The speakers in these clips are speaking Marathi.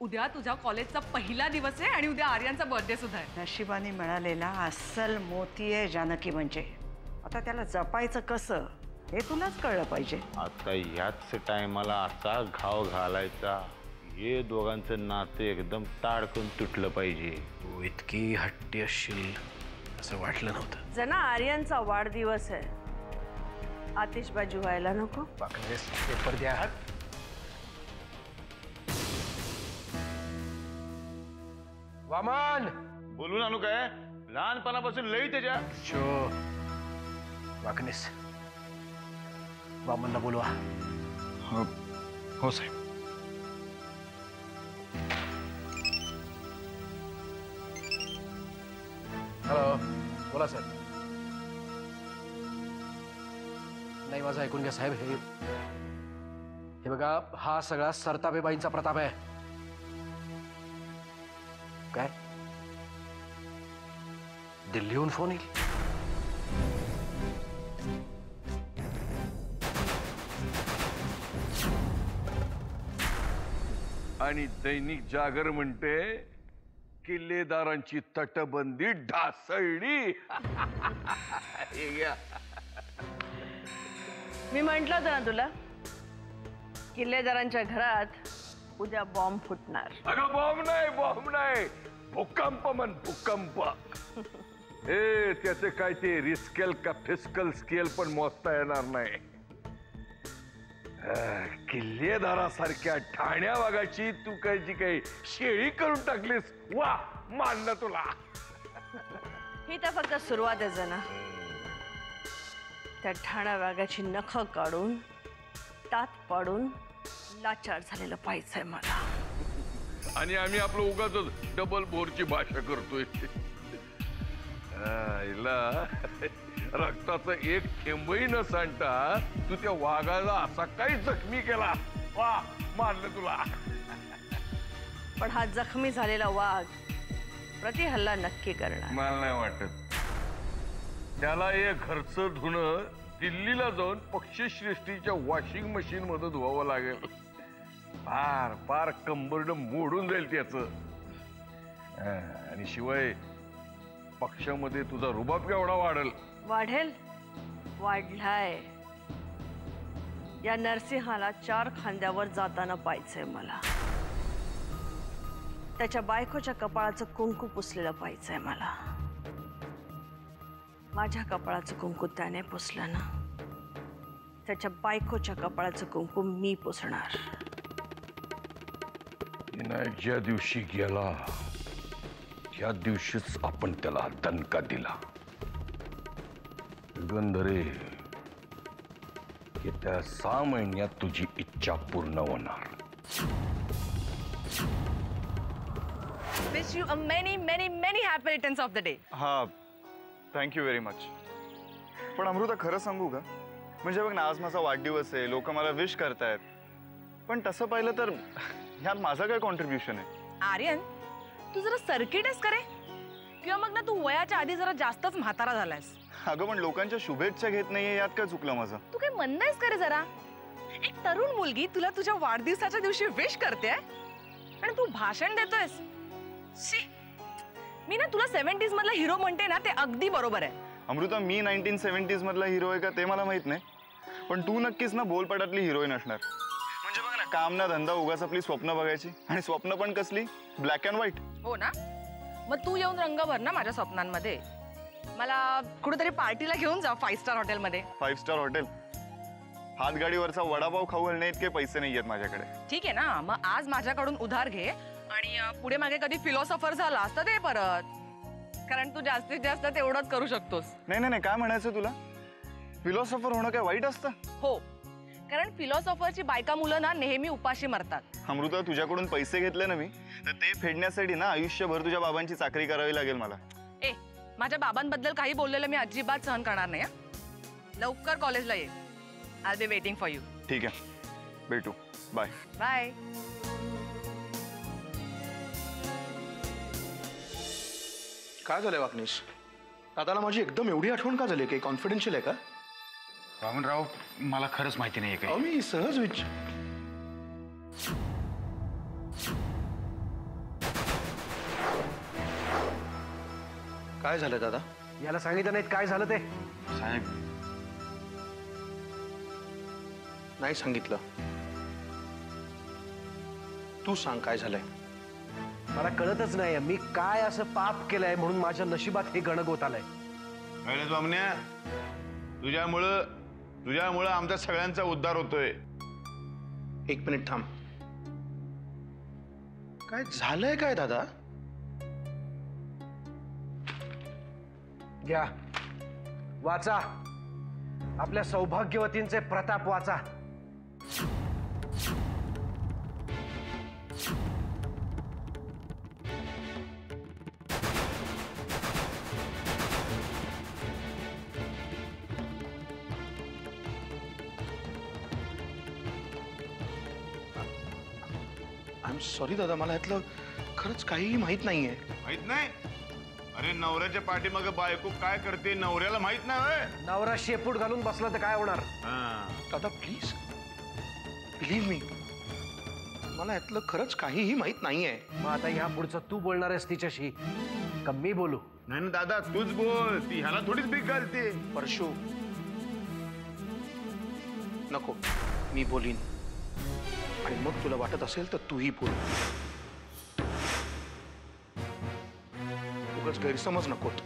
उद्या तुझ्या कॉलेजचा पहिला दिवस आहे आणि उद्या आर्यनचा बर्थडे सुद्धा आहे। नशिबाने मिळालेला अस्सल मोती आहे जानकी म्हणजे। आता त्याला जपायचं कसं हे तुलाच कळलं पाहिजे। आता याच टायमाला असा घाव घालायचा हे दोघांचं नातं एकदम ताडकन तुटलं पाहिजे। तू इतकी हट्टी असशील असं वाटलं नव्हतं। जना आर्यनचा वाढदिवस आहे, आतिषबाजी व्हायला नको। वाकलेस पेपर द्या। वामन बोलून आणू काय? लहानपणापासून लई त्याच्या शो वाकनेस वामनला बोलवा। हो साहेब। हॅलो बोला सर। नाही माझं ऐकून घ्या साहेब, हे बघा हा सगळा सरतापेबाईंचा प्रताप आहे। काय दिल्लीहून फोन येईल? आणि दैनिक जागर म्हणते किल्लेदारांची तटबंदी ढासळली। मी म्हंटल होतं ना तुला, किल्लेदारांच्या घरात उद्या बॉम्ब फुटणार। अगं बॉम्ब नाही भूकंप म्हण भूकंप। ए त्याचे काय ते रिस्केल का फिस्कल स्केल पण मोजता येणार नाही। किल्लेदारासारख्या ठाण्या वाघाची तू काय जी काही शेळी करून टाकलीस, वा मानलं तुला। ही तर फक्त सुरुवात आहे जना। त्या ठाण्या वाघाची नख काढून दात पाडून लाचार झालेलं पाहिजे मला। आणि आम्ही आपलं उगाच डबल बोरची भाषा करतोय। रक्ताचं एक थेंबही न सांडता तू त्या वाघाला असा काही जखमी केला, वा मानलं तुला। पण हा जखमी झालेला वाघ प्रतिहल्ला नक्की करणार। मला नाही वाटत त्याला एक घरचं धुणं दिल्लीला जाऊन पक्षश्रेष्ठीच्या वॉशिंग मशीन मध्ये धुवावं लागेल। पार पार कंबरड मोडून जाईल त्याच। आणि शिवाय पक्षामध्ये तुझा रुबाब केवढा वाढेल? वाढेल, वाढलाय। या नरसिंहाला 4 खांद्यावर जाताना पाहिजे मला। त्याच्या बायकोच्या कपाळाचं कुंकू पुसलेलं पाहिजे मला। माझ्या कपाळाचं कुंकू त्याने पुसलं ना, त्याच्या बायकोच्या कपाळाचं कुंकू मी पुसणार। विनायक ज्या दिवशी गेला त्या दिवशीच आपण त्याला दणका दिला। गंधरे येत्या 6 महिन्यात तुझी इच्छा पूर्ण होणार। Wish you a many many many happy returns of the day। हा थँक्यू व्हेरी मच। पण अमृता खरं सांगू का, म्हणजे बघ ना आज माझा वाढदिवस आहे, लोक मला विश करतायत, पण तसं पाहिलं तर ह्यात माझा काय कॉन्ट्रीब्युशन आहे? आर्यन तू जरा सर्किट आहेस करे, किंवा मग ना तू वयाच्या आधी जरा जास्तच म्हातारा झालायस। अगं पण लोकांच्या शुभेच्छा घेत नाहीये यात काय चुकलं माझं? तू काय मंद आहेस करे जरा? एक तरुण मुलगी तुला तुझ्या वाढदिवसाच्या दिवशी विश करते आणि तू भाषण देतोयस। शी, मी ना तुला 70s मधला हिरो म्हणते ना, ते अगदी बरोबर आहे। अमृता मी 1970s मधला हिरो आहे का ते मला माहित नाही, पण तू नक्कीच ना बोलपटातली हिरोईन असणार। म्हणजे बघ ना, काम ना धंदा उगाच आपली स्वप्न बघायची, आणि स्वप्न पण कसली ब्लॅक अँड व्हाईट। हो ना, मग तू येऊन रंग भर ना माझ्या स्वप्नांमध्ये। मला कुठेतरी पार्टीला घेऊन जा 5 स्टार हॉटेलमध्ये। 5 स्टार हॉटेल? हातगाडीवरचा वडापाव खाऊ घालणे इतके पैसे नाही आहेत माझ्याकडे। ठीक आहे ना, मग आज माझ्याकडून उधार घे आणि पुढे मागे कधी फिलॉसॉफर झालास तर दे परत, कारण तू जास्तीत जास्त तेवढंच करू शकतोस। नाही नाही, काय म्हणायचं तुला? फिलॉसॉफर होणं काय वाईट असतं? हो, कारण फिलॉसॉफरची बायका मुलं ना नेहमी उपाशी मरतात। अमृता तुझ्याकडून पैसे घेतले ना मी, तर ते फेडण्यासाठी ना आयुष्यभर तुझ्या बाबांची चाकरी करावी लागेल मला। ए, माझ्या बाबांबद्दल काही बोललेलं मी अजिबात सहन करणार नाही। लवकर कॉलेजला ये, I be waiting for you. ठीक आहे, भेटू, बाय बाय। काय झालंय वाकनीस? दादाला माझी एकदम एवढी आठवण का झाली? काही कॉन्फिडेन्शियल आहे का? वामनराव मला खरंच माहिती नाहीये अहो, मी सहज काय झालं दादा? याला सांगितलं नाहीत काय झालं ते? साहेब नाही सांगितलं. तू सांग काय झालंय. मला कळतच नाही मी काय असं पाप केलंय म्हणून माझ्या नशिबात हे गणगोत आलंय. कळलं बामण्या, तुझ्यामुळं आमच्या सगळ्यांचा उद्धार होतोय. एक मिनिट थांब. काय झालंय काय दादा? घ्या वाचा. आपल्या सौभाग्यवतींचे प्रताप वाचा. आय एम सॉरी दादा, मला यातलं खरंच काहीही माहित नाहीये. माहित नाही? अरे नवऱ्याच्या पाठीमागे बायको काय करते नवऱ्याला माहित नाही होय? नवरा शेपूट घालून बसला तर काय होणार? दादा प्लीज बिलीव्ह मी, मला यातलं खरंच काहीही माहित नाहीये. मग आता ह्या पुढचं तू बोलणार आहेस तिच्याशी का मी बोलू? नाही ना दादा, तूच बोल. ती ह्याला थोडीच भीक घालते. परशू नको, मी बोलीन. आणि मग तुला वाटत असेल तर तूही बोल. उगाच गैरसमज नकोत.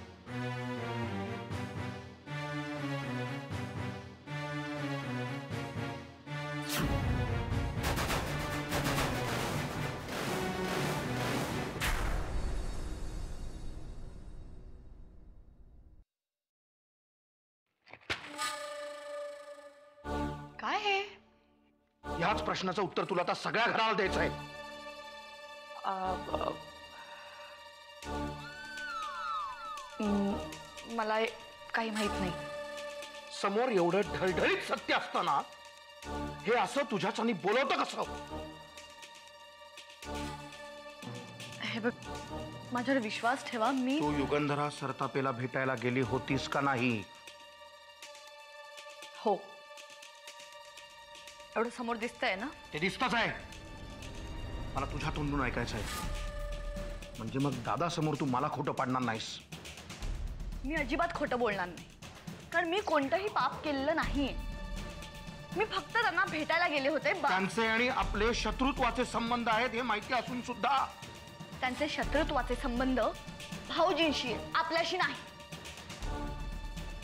काय हे? ह्याच प्रश्नाचं उत्तर तुला आता सगळ्या घराला द्यायचं आहे. मला काही माहित नाही. समोर एवढं ढळढळीत सत्य असताना हे असं तुझ्याच्यानी बोलवतं कसं? हे बघ, माझ्यावर विश्वास ठेवा. मी तू युगंधरा सरतापेला भेटायला गेली होतीस का नाही? हो. एवढं समोर दिसतंय ना? ते दिसतच आहे. मला तुझ्या तोंडून ऐकायचं आहे. म्हणजे मग दादा समोर तू मला खोटं पाडणार नाहीस. मी अजिबात खोटं बोलणार नाही, कारण मी कोणतंही पाप केलेलं नाहीये. मी फक्त त्यांना भेटायला गेले होते. त्यांचे आणि आपले शत्रुत्वाचे संबंध आहेत हे माहिती असून सुद्धा. त्यांचे शत्रुत्वाचे संबंध भाऊजींशी आहेत, आपल्याशी नाही.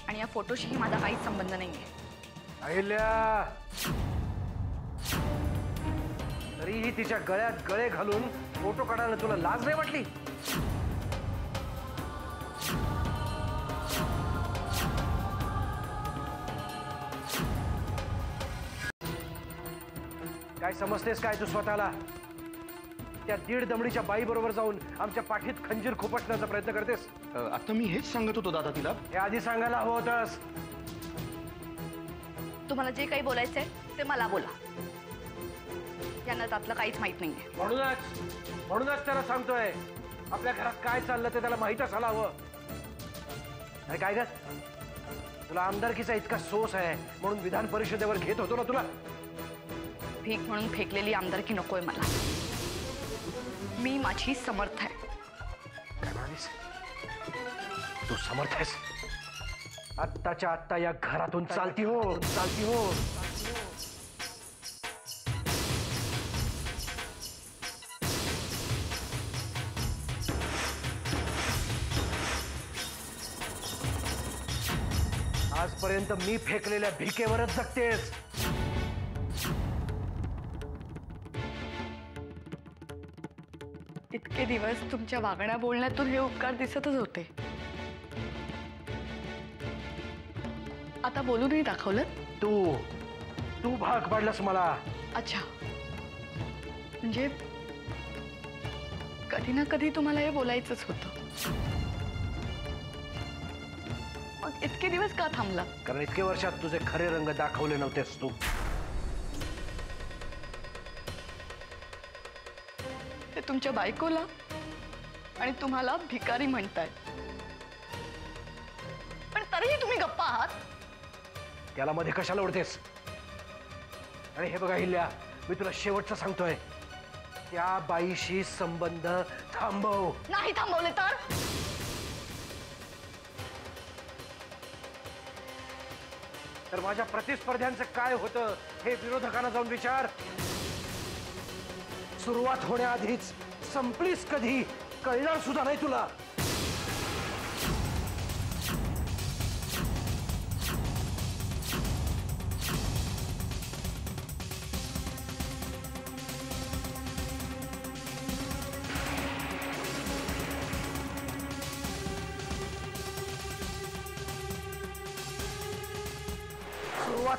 आणि या फोटोशीही माझा काहीच संबंध नाहीये. अहिल्या, तरीही तिच्या गळ्यात गळे घालून फोटो काढायला तुला लाज नाही वाटली? काय समजतेस काय तू स्वतःला? त्या दीड दमडीच्या बाई बरोबर जाऊन आमच्या पाठीत खंजीर खुपसण्याचा प्रयत्न करतेस? आता मी हेच सांगत होतो दादा तिला. हे आधी सांगायला हवं होतंस. तुम्हाला जे काही बोलायचंय ते मला बोला. यांना त्यातलं काहीच माहित नाहीये. म्हणूनच त्याला सांगतोय आपल्या घरात काय चाललं ते त्याला माहित असायला हवं. अरे काय ग, तुला आमदारकीचा इतका सोस आहे म्हणून विधान परिषदेवर घेत होतो ना तुला. भीक म्हणून फेकलेली आमदारकी नकोय मला. मी माझी समर्थ आहे. काय म्हणालीस? तू समर्थ आहेस? आत्ताच्या आत्ता या घरातून चालती हो, चालती हो. आजपर्यंत मी फेकलेल्या भिकेवरच जगतेस. इतके दिवस तुमच्या वागण्या बोलण्यातून हे उपकार दिसतच होते. आता बोलूनही दाखवलं. तू भाग पाडलास मला. अच्छा, म्हणजे कधी ना कधी तुम्हाला हे बोलायचंच होतं. मग इतके दिवस का थांबला? कारण इतके वर्षात तुझे खरे रंग दाखवले नव्हतेस तू. ते तुमच्या बायकोला आणि तुम्हाला भिकारी म्हणताय, पण तरीही तुम्ही गप्पा आहात. त्याला मध्ये कशाला ओढतेस? आणि हे बघा हिल्या, मी तुला शेवटचं सांगतोय, त्या बाईशी संबंध थांबव. नाही थांबवले तर तर माझ्या प्रतिस्पर्ध्यांचं काय होतं हे विरोधकांना जाऊन विचार. सुरुवात होण्याआधीच संपलीस कधी कळणार सुद्धा नाही तुला.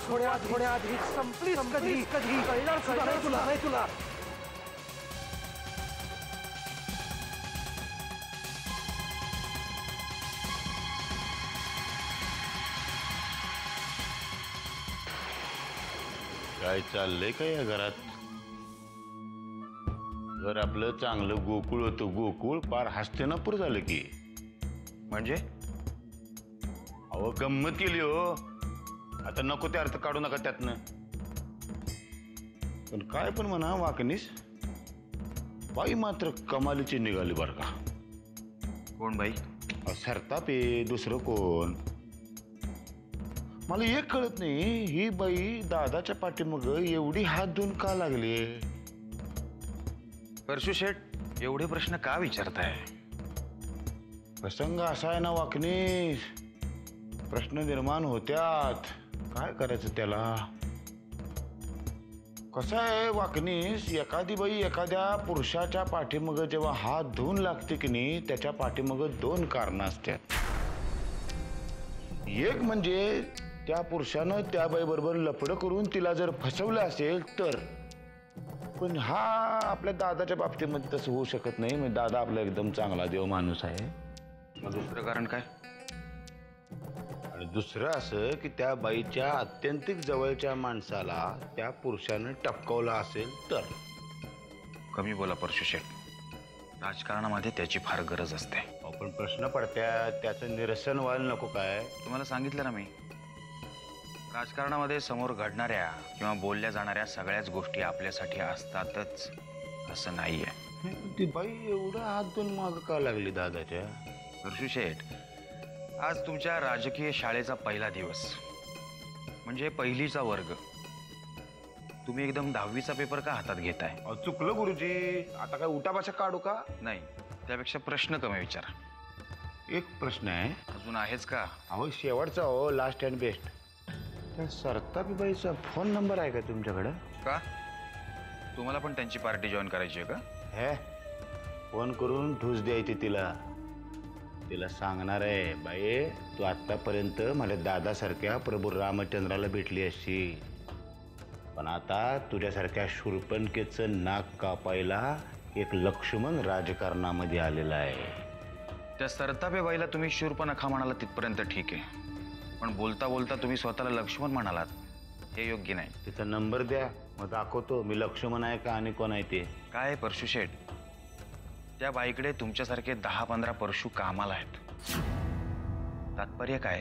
सुरुवात होण्याआधीच संपलीस कधी कळणार सुद्धा नाही तुला. काय चाललंय का या घरात? घर आपलं चांगलं गोकुळ होतं, गोकुळ पार हस्तिनापूर झालं की. म्हणजे अहो गंमत केली हो. आता नको ते अर्थ काढू नका त्यातनं. पण काय पण म्हणा वाकणीस, बाई मात्र कमालीची निघाली बरं का. कोण बाई? सरतापे, दुसरं कोण? मला एक कळत नाही, ही बाई दादाच्या पाठीमग एवढी हात धुवून का लागली? परशू शेठ, एवढे प्रश्न का विचारताय? प्रसंग असा आहे ना वाकणीस, प्रश्न निर्माण होत्यात. काय करायचं त्याला? कसं आहे वाकणीस, एखादी बाई एखाद्या पुरुषाच्या पाठीमग जेव्हा हात धुवून लागते की नाही, त्याच्या पाठीमग दोन कारणं असतात. एक म्हणजे त्या पुरुषानं त्या बाईबरोबर लफडं करून तिला जर फसवलं असेल तर. पण हा आपल्या दादाच्या बाबतीमध्ये तसं होऊ शकत नाही. म्हणजे दादा आपला एकदम चांगला देव माणूस आहे. मग दुसरं कारण काय? आणि दुसरं असं की त्या बाईच्या अत्यंतिक जवळच्या माणसाला त्या पुरुषानं टपकवलं असेल तर. कमी बोला परशू शेठ, राजकारणामध्ये त्याची फार गरज असते. पण प्रश्न पडत्यात, त्याचं निरसन व्हायला नको काय? तुम्हाला सांगितलं ना मी, राजकारणामध्ये समोर घडणाऱ्या किंवा बोलल्या जाणाऱ्या सगळ्याच गोष्टी आपल्यासाठी असतातच असं नाहीये. ती बाई एवढा हात धुवून माग का लागली दादाच्या? परशू शेठ, आज तुमच्या राजकीय शाळेचा पहिला दिवस, म्हणजे पहिलीचा वर्ग. तुम्ही एकदम 10वीचा पेपर का हातात घेताय? चुकलं गुरुजी, आता काय उठाभाषा काढू का? नाही, त्यापेक्षा प्रश्न कमी विचारा. एक प्रश्न आहे. अजून आहेच का? अहो शेवटचा हो, लास्ट अँड बेस्ट. त्या सरतापीबाईचा फोन नंबर आहे का तुमच्याकडं? का? तुम्हाला पण त्यांची पार्टी जॉईन करायची आहे का? हे फोन करून ठूस द्यायची तिला. तिला सांगणार आहे, बाई तू आत्तापर्यंत मला दादासारख्या प्रभू रामचंद्राला भेटली अशी, पण आता तुझ्यासारख्या शूर्पणखेचं नाक कापायला एक लक्ष्मण राजकारणामध्ये आलेला आहे. त्या सरतापेबाईला तुम्ही शूर्पणखा म्हणाला तिथपर्यंत ठीक आहे, पण बोलता बोलता तुम्ही स्वतःला लक्ष्मण म्हणालात, हे योग्य नाही. तिचा नंबर द्या, मग दाखवतो मी लक्ष्मण आहे का आणि कोण आहे ते. काय परशू शेठ, त्या बाईकडे तुमच्यासारखे 10-15 परशू कामाला आहेत. तात्पर्य काय?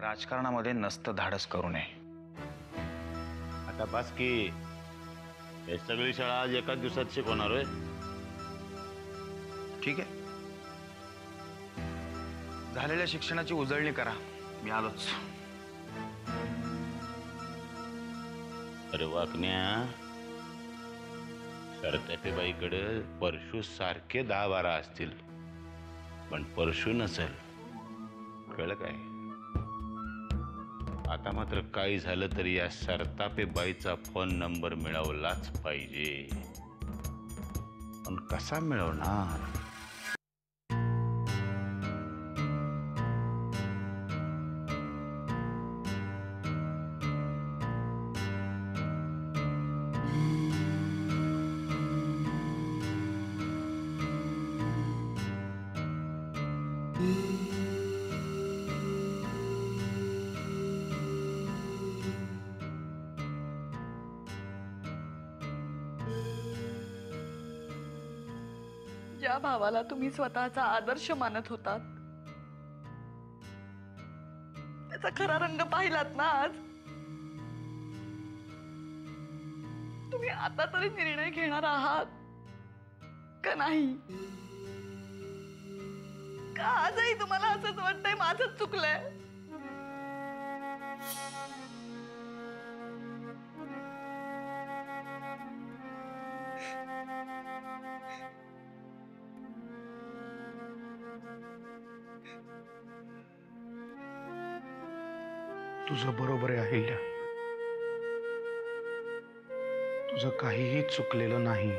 राजकारणामध्ये नसतं धाडस करू नये. आता बस की, हे सगळी शाळा आज एकाच दिवसात शिकवणार होय? ठीक आहे, झालेल्या शिक्षणाची उजळणी करा, मी आलोच. अरे वाकण्या, सरतापेबाईकडे परशू सारखे 10-12 असतील, पण परशू नसेल. कळलं काय? आता मात्र काही झालं तरी या सरतापेबाईचा फोन नंबर मिळवलाच पाहिजे. पण कसा मिळवणार? ज्या भावाला तुम्ही स्वतःचा आदर्श मानत होतात, त्याचा खरा रंग पाहिलात ना आज. तुम्ही आता तरी निर्णय घेणार आहात का नाही? का आजही तुम्हाला असंच वाटतंय माझंच चुकलंय? तुझं बरोबर आहे अहिल्या. तुझं काहीही चुकलेलं नाही.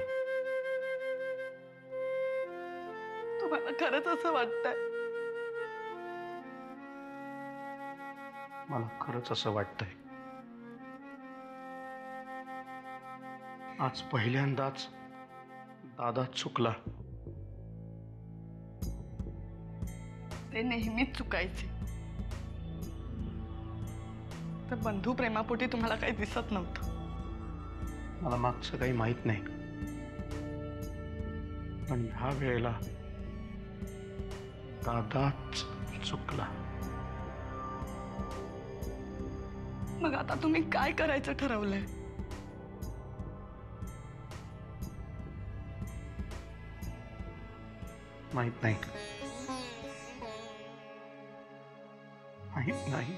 तुम्हाला खरंच असं वाटतंय? मला खरंच असं वाटतंय. आज पहिल्यांदाच दादा चुकला. ते नेहमीच चुकायचे. तर बंधू प्रेमापोटी तुम्हाला काही दिसत नव्हतं. मला मागचं काही माहित नाही, पण ह्या वेळेला दादाच चुकला. मग आता तुम्ही काय करायचं ठरवलंय? माहित नाही. माहित नाही.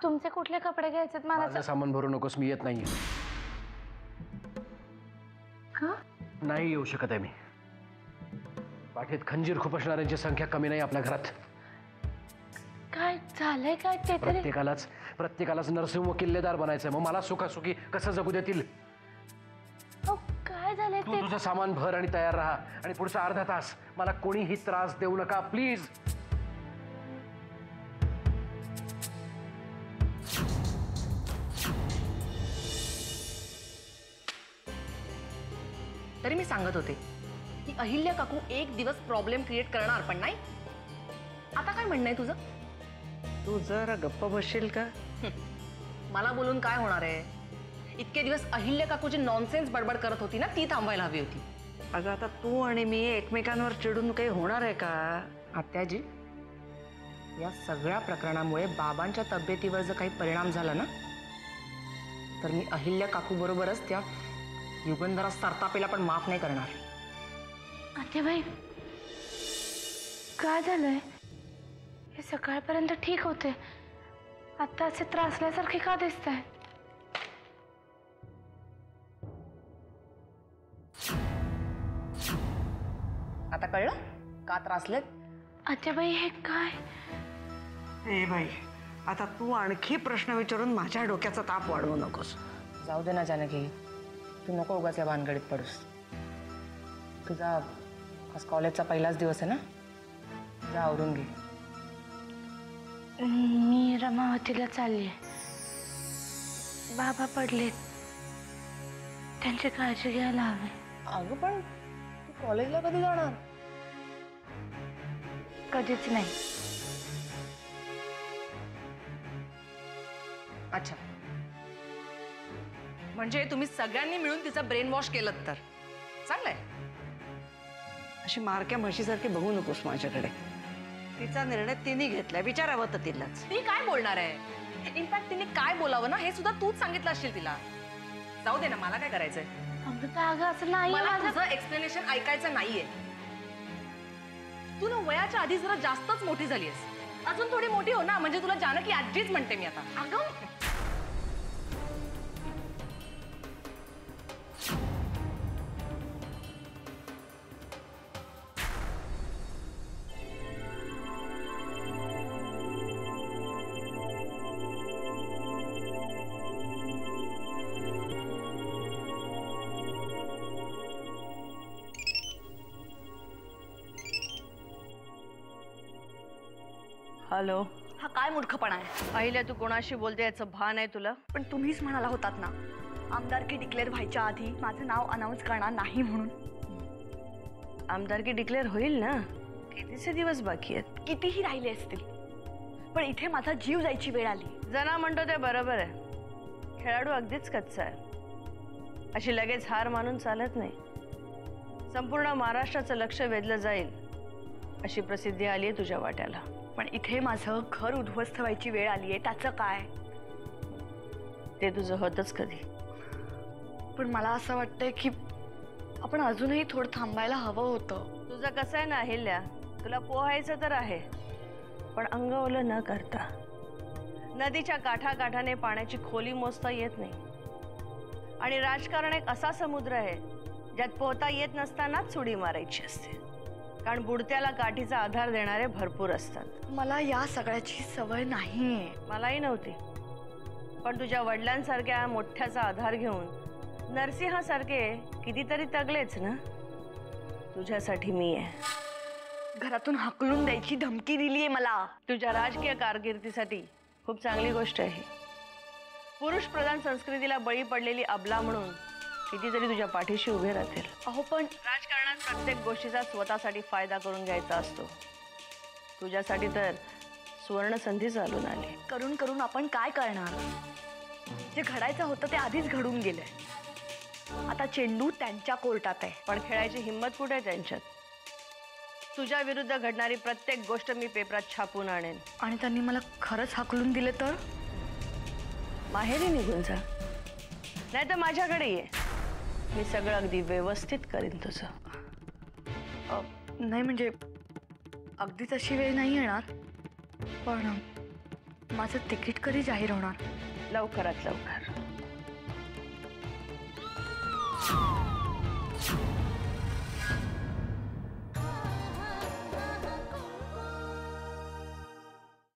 तुमचे कुठले कपडे घ्यायचे मला? माझं सामान भरू नकोस, मी येत नाहीये. का? नाही येऊ शकत आहे मी. पाठीत खंजीर खुपसणाऱ्यांची संख्या कमी नाही आपल्या घरात. काय झालंय काय ते तरी? प्रत्येकालाच नरसिंह किल्लेदार बनायचंय. मग मला सुखासुखी कसं जगू देतील? काय झालंय तू ते? तुझं सामान भर आणि तयार राहा, आणि पुढचा अर्धा तास मला कोणीही त्रास देऊ नका प्लीज. तरी मी सांगत होते की अहिल्या काकू एक दिवस प्रॉब्लेम क्रिएट करणार, पण नाही. आता काय म्हणणं आहे तुझं? तू जरा गप्प बसशील का? मला बोलून काय होणार आहे? इतके दिवस अहिल्या काकू जी नॉनसेन्स बडबड करत होती ना, ती थांबवायला हवी होती. अगं आता तू आणि मी एकमेकांवर चिडून काही होणार आहे का? आत्याजी, या सगळ्या प्रकरणामुळे बाबांच्या तब्येतीवर जर काही परिणाम झाला ना, तर मी अहिल्या काकू बरोबरच त्या युगंधरा सरतापेला पण माफ नाही करणार. आत्याबाई, काय झालंय? हे सकाळपर्यंत ठीक होते, आता असे त्रासल्यासारखे का दिसतंय? आता कळलं का त्रासलेत? आत्याबाई हे काय? ए बाई, आता तू आणखी प्रश्न विचारून माझ्या डोक्याचा ताप वाढवू नकोस. जाऊ दे ना जानकी, तू नको उगाच या भानगडीत पडूस. तुझा आज कॉलेजचा पहिलाच दिवस आहे ना, जा आवरून घे. मी रमावतीला चालली. बाबा पडलेत, त्यांची काळजी घ्यायला हवी. अगं पण तू कॉलेजला कधी जाणार? कधीच नाही. अच्छा, म्हणजे तुम्ही सगळ्यांनी मिळून तिचा ब्रेन वॉश केलं तर चांगलंय. अशी मारक्या म्हशीसारखी बघू नकोस माझ्याकडे. तिचा निर्णय तिने घेतलाय, विचारावं तर तिलाच. ती काय बोलणार आहे? इनफॅक्ट तिने काय बोलावं ना, हे सुद्धा तूच सांगितलं असशील तिला. जाऊ दे ना, मला काय करायचंय? अमृता अगं असं नाही. मला तुझं एक्सप्लेनेशन ऐकायचं नाहीये. तू ना वयाच्या आधी जरा जास्तच मोठी झालीयस. अजून थोडी मोठी हो ना, म्हणजे तुला जानकी आजीच म्हणते मी आता. अगं हॅलो. हा काय मूर्खपणा आहे? अहिल्या, तू कोणाशी बोलते याचं भान आहे तुला? पण तुम्हीच म्हणाला होतात ना, आमदारकी डिक्लेअर व्हायच्या आधी माझं नाव अनाऊन्स करणार नाही म्हणून. आमदारकी डिक्लेअर होईल ना, कितीचे दिवस बाकी आहेत? कितीही राहिले असतील, पण इथे माझा जीव जायची वेळ आली. जना म्हणतो ते बरोबर आहे. खेळाडू अगदीच कच्चा आहे. अशी लगेच हार मानून चालत नाही. संपूर्ण महाराष्ट्राचं लक्ष वेधलं जाईल अशी प्रसिद्धी आली आहे तुझ्या वाट्याला. पण इथे माझं घर उद्ध्वस्त व्हायची वेळ आली आहे, त्याचं काय? ते तुझं होतच कधी. पण मला असं वाटतंय की आपण अजूनही थोडं थांबायला हवं होतं. तुझं कसं आहे ना अहिल्या, तुला पोहायचं तर आहे, पण अंग ओलं न करता. नदीच्या काठाकाठाने पाण्याची खोली मोजता येत नाही. आणि राजकारण एक असा समुद्र आहे ज्यात पोहता येत नसतानाच उडी मारायची असते. कारण बुडत्याला काठीचा आधार देणारे भरपूर असतात. मला या सगळ्याची सवय नाहीये. मलाही नव्हती. पण तुझ्या वडिलांसारख्या मोठ्याचा आधार घेऊन नरसिंहासारखे कितीतरी तगलेच ना. तुझ्यासाठी मी आहे. घरातून हाकलून द्यायची धमकी दिलीये मला. तुझ्या राजकीय कारकिर्दीसाठी खूप चांगली गोष्ट आहे. पुरुष प्रधान संस्कृतीला बळी पडलेली अबला म्हणून कितीतरी तुझ्या पाठीशी उभे राहतील. अहो पण राजकारणात प्रत्येक गोष्टीचा स्वतःसाठी फायदा करून घ्यायचा असतो. तुझ्यासाठी तर सुवर्ण संधी चालून आली. करून करून आपण काय करणार? जे घडायचं होतं ते आधीच घडून गेलंय. आता चेंडू त्यांच्या कोर्टात आहे. पण खेळायची हिंमत कुठे आहे त्यांच्यात? तुझ्या विरुद्ध घडणारी प्रत्येक गोष्ट मी पेपरात छापून आणेन. आणि त्यांनी मला खरंच हाकलून दिले तर? माहेरी निघून जा, नाही तर माझ्याकडे ये. मी सगळं अगदी व्यवस्थित करीन तुझं. नाही म्हणजे अगदीच अशी वेळ नाही येणार. पण माझं तिकीट कधी जाहीर होणार? लवकरात लवकर.